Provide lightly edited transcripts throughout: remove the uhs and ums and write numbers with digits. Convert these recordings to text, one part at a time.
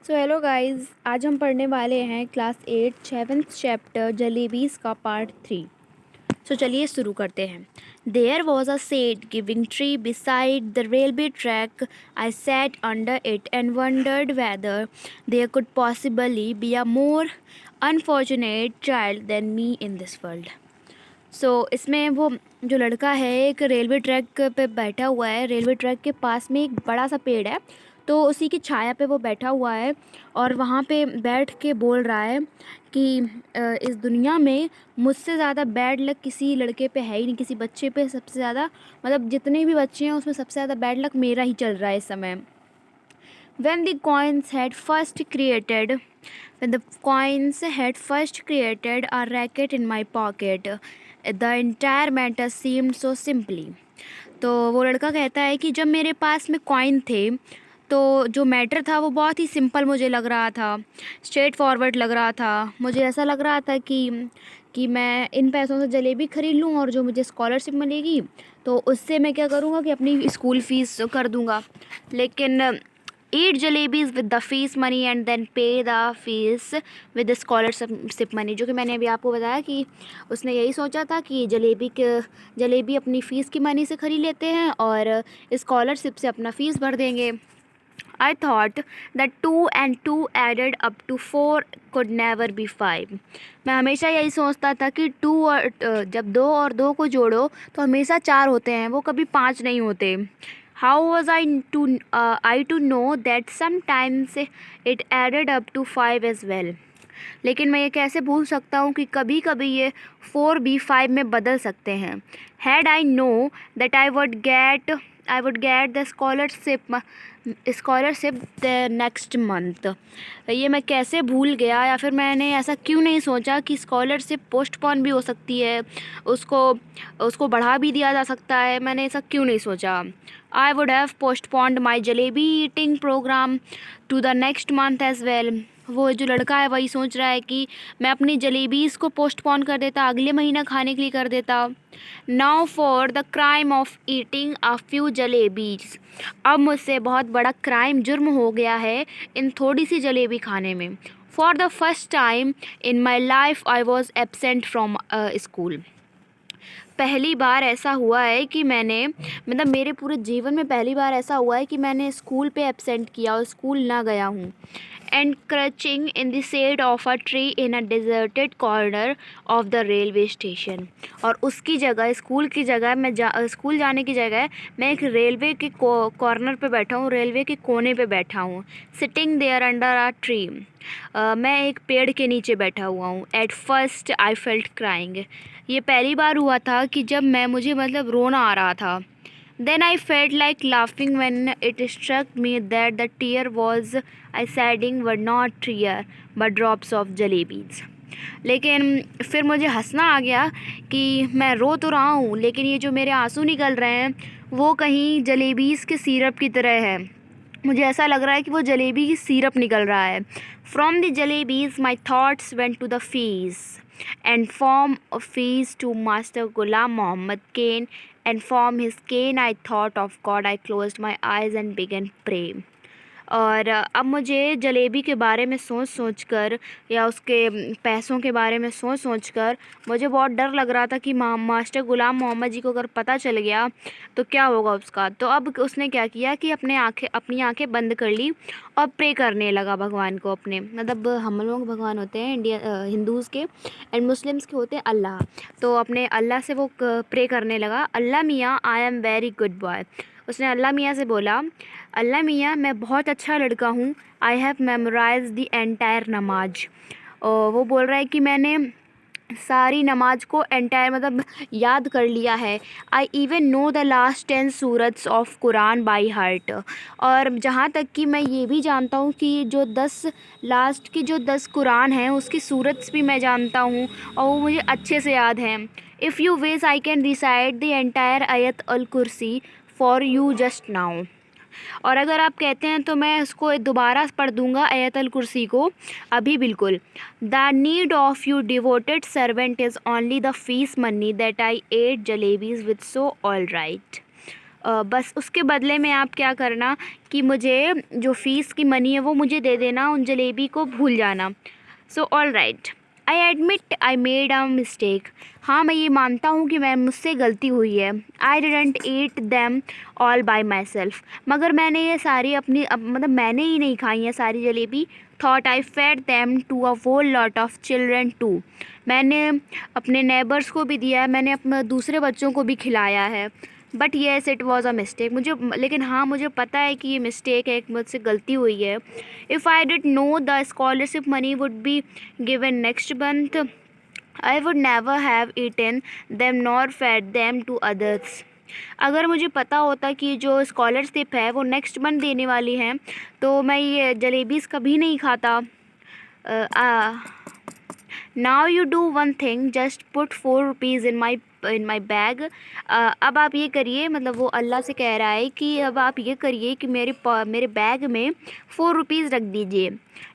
So hello guys, आज हम पढ़ने वाले हैं क्लास 8 7th चैप्टर जलेबीज का पार्ट 3। सो चलिए शुरू करते हैं। There was a shade giving tree beside the railway track. I sat under it and wondered whether there could possibly be a more unfortunate child than me in this world. So इसमें वो जो लड़का है एक railway track पे बैठा हुआ है। रेलवे ट्रैक के पास में एक बड़ा सा पेड़ है, तो उसी की छाया पे वो बैठा हुआ है और वहाँ पे बैठ के बोल रहा है कि इस दुनिया में मुझसे ज़्यादा बैड लक किसी लड़के पे है ही नहीं, किसी बच्चे पे सबसे ज़्यादा, मतलब जितने भी बच्चे हैं उसमें सबसे ज़्यादा बैड लक मेरा ही चल रहा है इस समय। When the coins had first created, when the coins had first created a racket in my pocket, the entire matter seemed so simply. तो वो लड़का कहता है कि जब मेरे पास में कॉइन थे तो जो मैटर था वो बहुत ही सिंपल मुझे लग रहा था, स्ट्रेट फॉरवर्ड लग रहा था। मुझे ऐसा लग रहा था कि मैं इन पैसों से जलेबी ख़रीद लूँ और जो मुझे स्कॉलरशिप मिलेगी तो उससे मैं क्या करूँगा कि अपनी स्कूल फ़ीस कर दूँगा। लेकिन eat jalebis with the fees money and then pay the fees with the scholarship money, जो कि मैंने अभी आपको बताया कि उसने यही सोचा था कि जलेबी अपनी फ़ीस की मनी से ख़रीद लेते हैं और स्कॉलरशिप से अपना फ़ीस भर देंगे। I thought that 2 and 2 added up to 4 could never be 5. मैं हमेशा यही सोचता था कि जब 2 और 2 को जोड़ो तो हमेशा 4 होते हैं, वो कभी 5 नहीं होते। How was I to know that sometimes it added up to 5 as well? लेकिन मैं ये कैसे भूल सकता हूँ कि कभी कभी ये 4 भी 5 में बदल सकते हैं। Had I know that I would get the scholarship the next month. ये मैं कैसे भूल गया, या फिर मैंने ऐसा क्यों नहीं सोचा कि स्कॉलरशिप पोस्टपोन भी हो सकती है, उसको बढ़ा भी दिया जा सकता है। मैंने ऐसा क्यों नहीं सोचा। I would have postponed my jalebi eating program to the next month as well. वो जो लड़का है वही सोच रहा है कि मैं अपनी जलेबीज़ को पोस्टपोन कर देता, अगले महीना खाने के लिए कर देता। Now for the crime of eating a few जलेबीज़। अब मुझसे बहुत बड़ा क्राइम, जुर्म हो गया है इन थोड़ी सी जलेबी खाने में। For the first time in my life I was absent from school. पहली बार ऐसा हुआ है कि मतलब मेरे पूरे जीवन में पहली बार ऐसा हुआ है कि मैंने स्कूल पे एब्सेंट किया और स्कूल ना गया हूँ। And crouching in the shade of a tree in a deserted corner of the railway station. और उसकी जगह, स्कूल की जगह, स्कूल जाने की जगह मैं एक रेलवे के कॉर्नर पे बैठा हूँ, रेलवे के कोने पे बैठा हूँ। Sitting there under a tree. मैं एक पेड़ के नीचे बैठा हुआ हूँ। At first I felt crying. ये पहली बार हुआ था कि जब मुझे मतलब रोना आ रहा था। Then I felt like laughing when it struck me that the tear was I shedding were not tear but drops of jalebis. लेकिन फिर मुझे हंसना आ गया कि मैं रो तो रहा हूँ लेकिन ये जो मेरे आंसू निकल रहे हैं वो कहीं जलेबीज़ के सिरप की तरह है। मुझे ऐसा लग रहा है कि वो जलेबी की सिरप निकल रहा है। From the jalebis my thoughts went to the fees and from a fees to Master Ghulam Muhammad Kane, and from his cane I thought of God. I closed my eyes and began praying. और अब मुझे जलेबी के बारे में सोच कर या उसके पैसों के बारे में सोच कर मुझे बहुत डर लग रहा था कि मास्टर गुलाम मोहम्मद जी को अगर पता चल गया तो क्या होगा उसका। तो अब उसने क्या किया कि अपनी आंखें बंद कर ली और प्रे करने लगा भगवान को अपने। मतलब हम लोग भगवान होते हैं हिंदूज़ के एंड मुस्लिम्स के होते हैं अल्लाह। तो अपने अल्लाह से वो प्रे करने लगा, अल्लाह मियाँ I am very good boy. उसने अल्लाह मियाँ से बोला, अल्लाह मियाँ मैं बहुत अच्छा लड़का हूँ। I have memorize the entire नमाज। और वो बोल रहा है कि मैंने सारी नमाज को एंटायर मतलब याद कर लिया है। I even know the last 10 सूरत्स ऑफ कुरान बाई हार्ट। और जहाँ तक कि मैं ये भी जानता हूँ कि जो 10 कुरान हैं उसकी सूरत्स भी मैं जानता हूँ और वो मुझे अच्छे से याद हैं। If you wish I can recite the entire आयत अल कुर्सी फॉर यू जस्ट नाउ। और अगर आप कहते हैं तो मैं उसको दोबारा पढ़ दूंगा आयतल कुर्सी को अभी बिल्कुल। The need of you devoted servant is only the fees money that I ate jalebis with so all right. बस उसके बदले में आप क्या करना कि मुझे जो फ़ीस की मनी है वो मुझे दे देना, उन जलेबी को भूल जाना। सो all right, I admit I made a mistake. हाँ, मैं ये मानता हूँ कि मैं मुझसे गलती हुई है। I didn't eat them all bye my self. मगर मैंने ये सारी मतलब मैंने ही नहीं खाई हैं सारी जलेबी। Thought I fed them to a whole lot of children too. मैंने अपने नेबर्स को भी दिया है, मैंने अपने दूसरे बच्चों को भी खिलाया है। But yes it was a mistake. लेकिन हाँ, मुझे पता है कि ये मिस्टेक है, एक मुझसे गलती हुई है। If I did know the scholarship money would be given next month, I would never have eaten them nor fed them to others. अगर मुझे पता होता कि जो स्कॉलरशिप है वो नेक्स्ट मंथ देने वाली हैं, तो मैं ये जलेबीज़ कभी नहीं खाता। Now you do one thing, just put 4 rupees in my bag. अब आप ये करिए, मतलब वो अल्लाह से कह रहा है कि अब आप ये करिए कि मेरे बैग में 4 रुपीज़ रख दीजिए।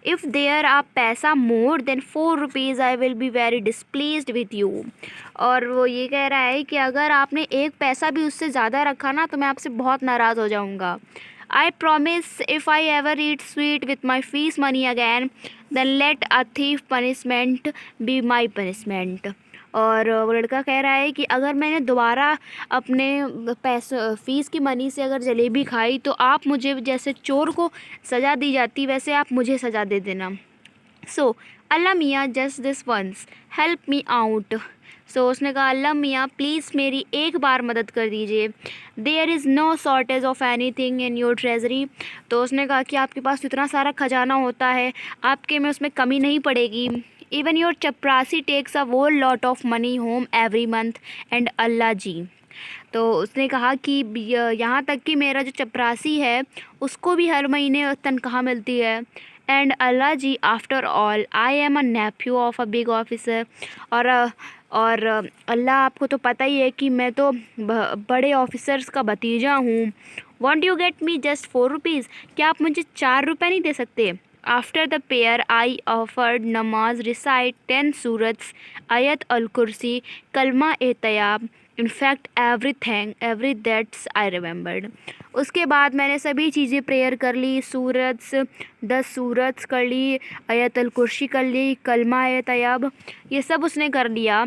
इफ़ देयर आप पैसा more than 4 rupees I will be very displeased with you. और वो ये कह रहा है कि अगर आपने एक पैसा भी उससे ज़्यादा रखा ना, तो मैं आपसे बहुत नाराज़ हो जाऊँगा। I promise if I ever eat sweet with my fees money again, then let a thief punishment be my punishment। और वो लड़का कह रहा है कि अगर मैंने दोबारा अपने पैसों फ़ीस की मनी से अगर जलेबी खाई, तो आप मुझे, जैसे चोर को सज़ा दी जाती वैसे आप मुझे सज़ा दे देना। सो अल्लाह मियाँ just this once help me out. So उसने कहा, अल्लाह मियाँ प्लीज़ मेरी एक बार मदद कर दीजिए। There is no shortage of anything in your treasury. तो उसने कहा कि आपके पास इतना सारा खजाना होता है, आपके में उसमें कमी नहीं पड़ेगी। इवन योर चपरासी takes a whole lot of money home every month and Allah ji. तो उसने कहा कि यहाँ तक कि मेरा जो चपरासी है उसको भी हर महीने तनख्वाह मिलती है। And Allah ji, after all I am a nephew of a big officer. और अल्लाह, आपको तो पता ही है कि मैं तो बड़े ऑफिसर्स का भतीजा हूँ। Won't you get me just 4 rupees? क्या आप मुझे 4 रुपये नहीं दे सकते? After the prayer I offered नमाज रिसाइट 10 सूरत्स, आयत अल कुर्सी, कलमा ए तैयाब, in fact every that's I remembered. उसके बाद मैंने सभी चीज़ें प्रेयर कर ली, 10 सूरत्स कर ली, आयत अल कुर्सी कर ली, कलमा ए तैयाब, ये सब उसने कर लिया।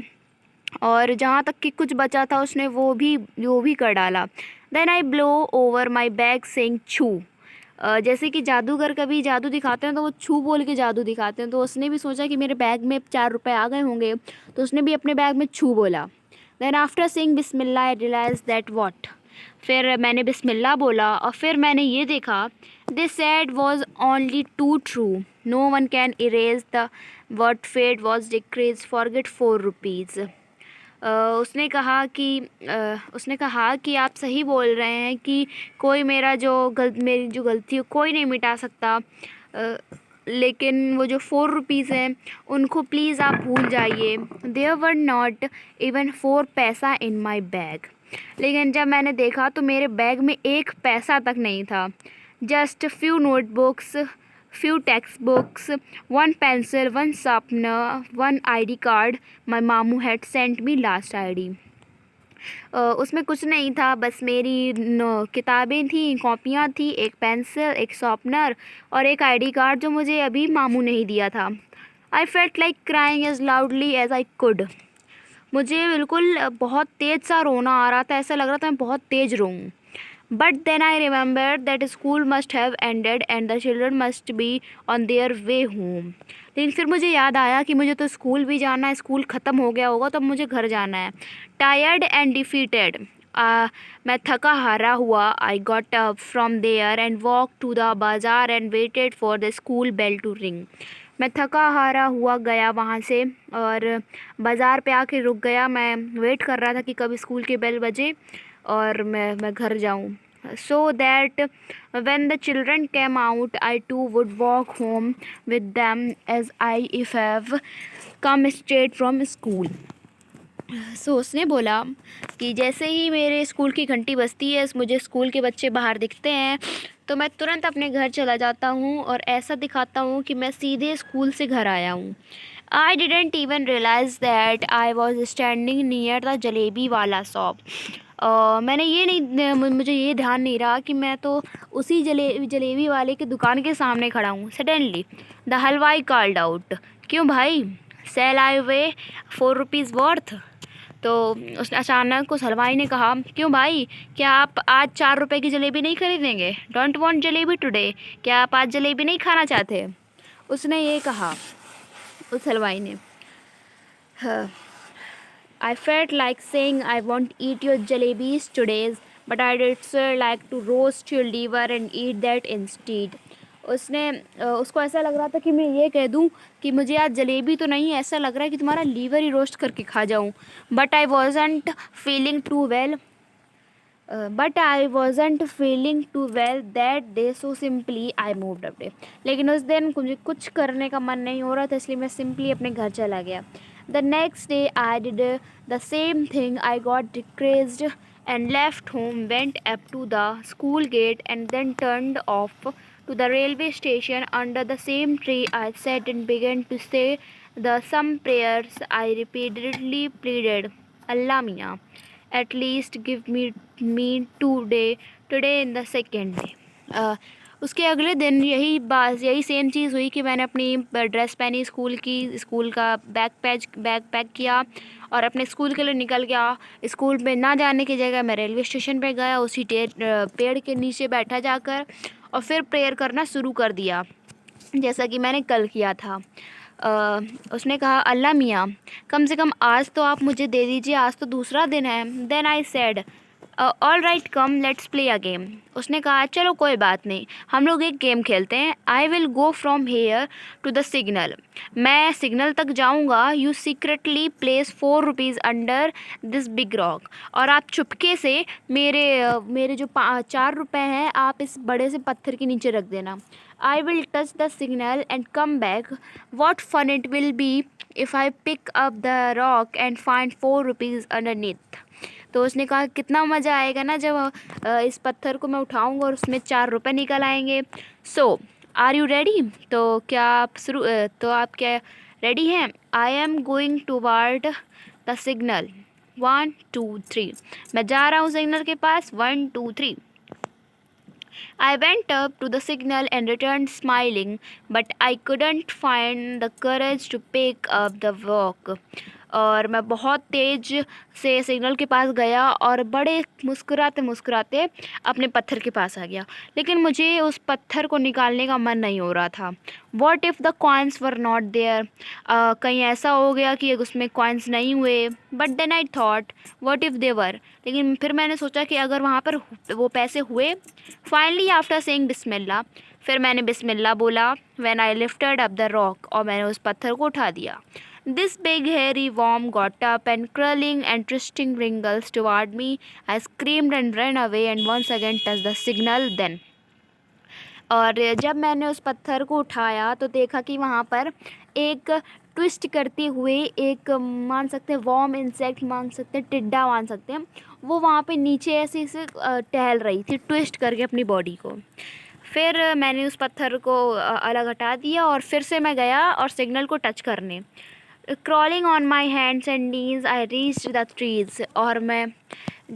और जहाँ तक कि कुछ बचा था उसने वो भी कर डाला। Then I blow over my bag saying छू। जैसे कि जादूगर कभी जादू दिखाते हैं तो वो छू बोल के जादू दिखाते हैं, तो उसने भी सोचा कि मेरे बैग में 4 रुपये आ गए होंगे, तो उसने भी अपने बैग में छू बोला। देन आफ्टर सेइंग बिस्मिल्लाह आई रियलाइज दैट व्हाट। फिर मैंने बिस्मिल्लाह बोला और फिर मैंने ये देखा, this said was only too true, no one can erase the word fate was decrees forget 4 rupees. उसने कहा कि आप सही बोल रहे हैं कि कोई मेरी जो गलती है कोई नहीं मिटा सकता, लेकिन वो जो 4 रुपीज़ हैं उनको प्लीज़ आप भूल जाइए। देयर वर नॉट इवन 4 पैसा इन माई बैग। लेकिन जब मैंने देखा तो मेरे बैग में 1 पैसा तक नहीं था। Just few notebooks, few textbooks, one pencil, one sharpener, one ID card my मामू had sent me last ID। उसमें कुछ नहीं था, बस मेरी किताबें थी, कॉपियाँ थी, एक पेंसिल, एक शॉर्पनर और एक ID कार्ड जो मुझे अभी मामू ने ही दिया था। I felt like crying as loudly as I could. मुझे बिल्कुल बहुत तेज़ सा रोना आ रहा था, ऐसा लग रहा था मैं बहुत तेज़ रोऊँ। But then I remembered that school must have ended and the children must be on their way home। लेकिन फिर मुझे याद आया कि मुझे तो स्कूल भी जाना है, स्कूल ख़त्म हो गया होगा तो अब मुझे घर जाना है। Tired and defeated, मैं थका हारा हुआ, I got up from there and walked to the bazaar and waited for the school bell to ring। मैं थका हारा हुआ गया वहाँ से और बाज़ार पे आके रुक गया। मैं वेट कर रहा था कि कब स्कूल की बेल बजे और मैं घर जाऊँ। So that when the children came out, I too would walk home with them as if I have come straight from school। सो उसने बोला कि जैसे ही मेरे स्कूल की घंटी बजती है, मुझे स्कूल के बच्चे बाहर दिखते हैं, तो मैं तुरंत अपने घर चला जाता हूँ और ऐसा दिखाता हूँ कि मैं सीधे स्कूल से घर आया हूँ। I didn't even realize that I was standing near the jalebi वाला शॉप। मैंने ये नहीं, मुझे ये ध्यान नहीं रहा कि मैं तो उसी जलेबी वाले की दुकान के सामने खड़ा हूँ। सडनली द हलवाई कॉल्ड आउट, क्यों भाई, सेल आई वे 4 रुपीज़ वर्थ। तो उस अचानक उस हलवाई ने कहा, क्यों भाई, क्या आप आज 4 रुपए की जलेबी नहीं खरीदेंगे? डोंट वांट जलेबी टुडे, क्या आप आज जलेबी नहीं खाना चाहते? उसने ये कहा, उस हलवाई ने। I felt like saying I won't eat your jalebis today, but I did swear like to roast your liver and eat that instead. उसको ऐसा लग रहा था कि मैं ये कह दूं कि मुझे आज जलेबी तो नहीं, ऐसा लग रहा है कि तुम्हारा लीवर ही रोस्ट करके खा जाऊं। But I wasn't feeling too well that day, so simply I moved away. लेकिन उस दिन मुझे कुछ करने का मन नहीं हो रहा था, इसलिए मैं सिंपली अपने घर चला गया। The next day I did the same thing. I got dressed and left home, went up to the school gate and then turned off to the railway station. Under the same tree I sat and began to say the some prayers. I repeatedly pleaded, Allah Mia, at least give me today in the second day. उसके अगले दिन यही same चीज़ हुई कि मैंने अपनी dress पहनी school का बैग पैक किया और अपने स्कूल के लिए निकल गया। स्कूल में ना जाने की जगह मैं रेलवे स्टेशन पे गया, उसी पेड़ के नीचे बैठा जाकर और फिर प्रेयर करना शुरू कर दिया, जैसा कि मैंने कल किया था। उसने कहा, अल्लाह मियाँ, कम से कम आज तो आप मुझे दे दीजिए, आज तो दूसरा दिन है। Then I said, all right, come let's play a game. उसने कहा, चलो कोई बात नहीं, हम लोग एक गेम खेलते हैं। I will go from here to the signal, मैं सिग्नल तक जाऊंगा। You secretly place 4 rupees under this big rock, और आप चुपके से मेरे जो 4 रुपए हैं आप इस बड़े से पत्थर के नीचे रख देना। I will touch the signal and come back. What fun it will be if I pick up the rock and find 4 rupees underneath. तो उसने कहा, कितना मज़ा आएगा ना जब इस पत्थर को मैं उठाऊंगा और उसमें 4 रुपए निकल आएंगे। सो आर यू रेडी? तो आप क्या रेडी हैं? I am going toward the signal, 1 2 3। मैं जा रहा हूँ सिग्नल के पास, 1 2 3। I went up to the signal and returned smiling, but I couldn't find the courage to pick up the rock. और मैं बहुत तेज़ से सिग्नल के पास गया और बड़े मुस्कुराते मुस्कुराते अपने पत्थर के पास आ गया, लेकिन मुझे उस पत्थर को निकालने का मन नहीं हो रहा था। What if the coins were not there? कहीं ऐसा हो गया कि उसमें कॉइन्स नहीं हुए। But then I thought, what if they were? लेकिन फिर मैंने सोचा कि अगर वहाँ पर वो पैसे हुए। Finally after saying बिस्मिल्लाह, फिर मैंने बिस्मिल्लाह बोला। When I lifted up the rock, और मैंने उस पत्थर को उठा दिया। This big hairy worm got up and curling and twisting wrinkles toward me. I screamed and ran away and once again touched the signal. Then और जब मैंने उस पत्थर को उठाया तो देखा कि वहाँ पर एक ट्विस्ट करते हुए एक, मान सकते हैं वॉर्म इंसेक्ट, मान सकते हैं टिड्डा, मान सकते हैं, वो वहाँ पे नीचे ऐसे टहल रही थी, ट्विस्ट करके अपनी बॉडी को। फिर मैंने उस पत्थर को अलग हटा दिया और फिर से मैं गया और सिग्नल को टच करने। Crawling on my hands and knees, I reached the trees, और मैं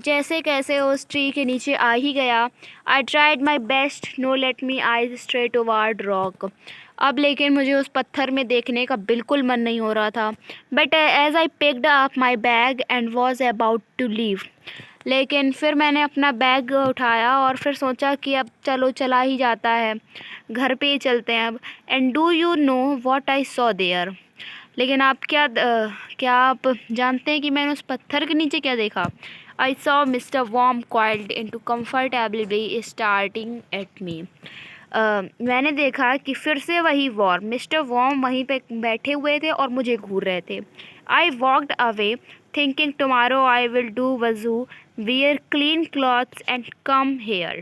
जैसे कैसे उस ट्री के नीचे आ ही गया। I tried my best, no let me eyes straight toward rock. अब लेकिन मुझे उस पत्थर में देखने का बिल्कुल मन नहीं हो रहा था। But as I picked up my bag and was about to leave, लेकिन फिर मैंने अपना बैग उठाया और फिर सोचा कि अब चलो चला ही जाता है, घर पे ही चलते हैं अब। And do you know what I saw there? लेकिन आप क्या आप जानते हैं कि मैंने उस पत्थर के नीचे क्या देखा? I saw Mr. Worm coiled into comfortably starting at me. मैंने देखा कि फिर से वही मिस्टर वॉर्म वहीं पे बैठे हुए थे और मुझे घूर रहे थे। I walked away thinking tomorrow I will do वज़ू, wear clean clothes and come here.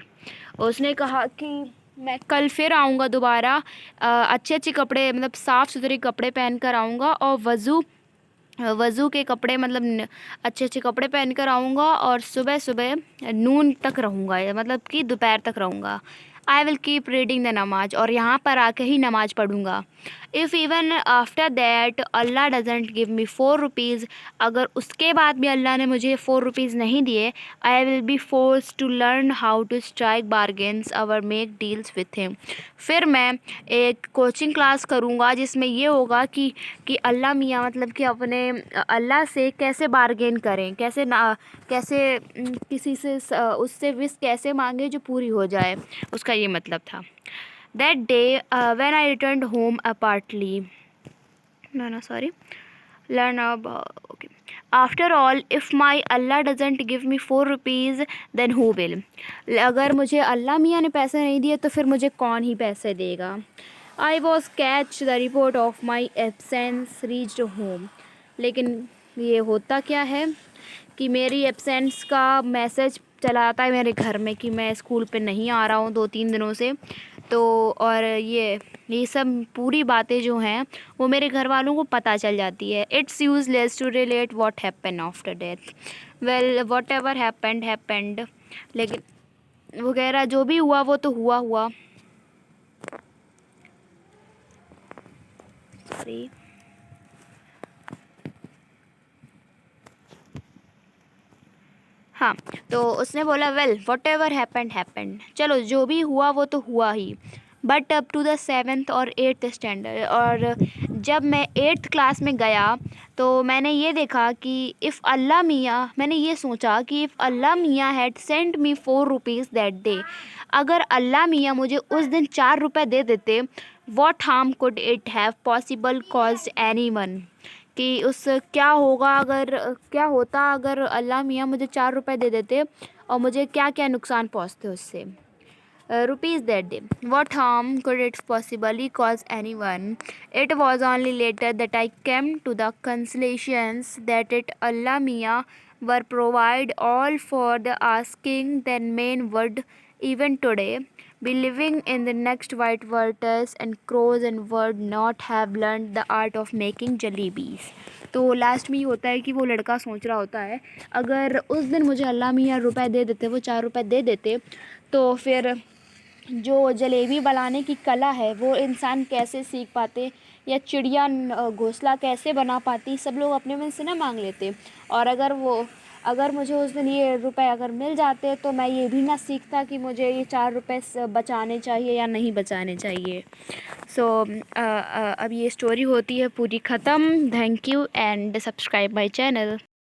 उसने कहा कि मैं कल फिर आऊँगा दोबारा, अच्छे कपड़े, मतलब साफ़ सुथरे कपड़े पहन कर आऊँगा और वज़ू के कपड़े, मतलब अच्छे कपड़े पहन कर आऊँगा और सुबह सुबह नून तक रहूँगा, मतलब कि दोपहर तक रहूँगा। I will keep reading the नमाज, और यहाँ पर आके ही नमाज पढ़ूँगा। If even after that Allah doesn't give me 4 rupees, अगर उसके बाद भी अल्लाह ने मुझे 4 रुपीज़ नहीं दिए, I will be force to learn how to strike bargains और मेक डील्स विथ हिम। फिर मैं एक कोचिंग क्लास करूँगा जिसमें ये होगा कि अल्लाह मियाँ मतलब कि अपने अल्लाह से कैसे बार्गेन करें, कैसे ना कैसे किसी से उससे विश कैसे मांगे जो पूरी हो जाए, उसका ये मतलब था। That day, when I returned home partly, no, sorry, learn about, okay. After all, if my Allah doesn't give me 4 rupees, then who will? अगर मुझे अल्लाह मियाँ ने पैसे नहीं दिए तो फिर मुझे कौन ही पैसे देगा। I was catch the report of my absence reached home, लेकिन ये होता क्या है कि मेरी एब्सेंस का मैसेज चला आता है मेरे घर में कि मैं स्कूल पे नहीं आ रहा हूँ 2-3 दिनों से। तो और ये सब पूरी बातें जो हैं वो मेरे घर वालों को पता चल जाती है। It's useless to relate what happen after death, well whatever happened, लेकिन वगैरह जो भी हुआ वो तो हुआ। सॉरी, हाँ, तो उसने बोला वेल वॉट एवर हैपेंड, चलो जो भी हुआ वो तो हुआ ही। But up to the 7th और 8th स्टैंडर्ड, और जब मैं 8th क्लास में गया तो मैंने ये देखा कि इफ़ अल्लाह मियाँ, मैंने ये सोचा कि इफ़ अल्लाह मियाँ had sent me 4 rupees that day, अगर अल्लाह मियाँ मुझे उस दिन 4 रुपये दे देते, what harm could it have possible caused any one, कि उस क्या होता अगर अल्लाह मियाँ मुझे 4 रुपये दे देते और मुझे क्या क्या नुकसान पहुँचते उससे। Rupees that day, what harm could it possibly cause anyone. It was only later that I came to the conclusions that it Allah मियाँ were provide all for the asking, then men would even today be living in the next white waters and crows and would not have learned the art of making jalebis। तो last में ये होता है कि वो लड़का सोच रहा होता है अगर उस दिन मुझे अल्लाह मियाँ रुपए दे देते, वो 4 रुपये दे देते, तो फिर जो जलेबी बनाने की कला है वो इंसान कैसे सीख पाते, या चिड़िया घोंसला कैसे बना पाती, सब लोग अपने मन से ना मांग लेते। और अगर मुझे उस दिन ये रुपए अगर मिल जाते तो मैं ये भी ना सीखता कि मुझे ये 4 रुपये बचाने चाहिए या नहीं बचाने चाहिए। सो अब ये स्टोरी होती है पूरी ख़त्म। Thank you and subscribe my channel.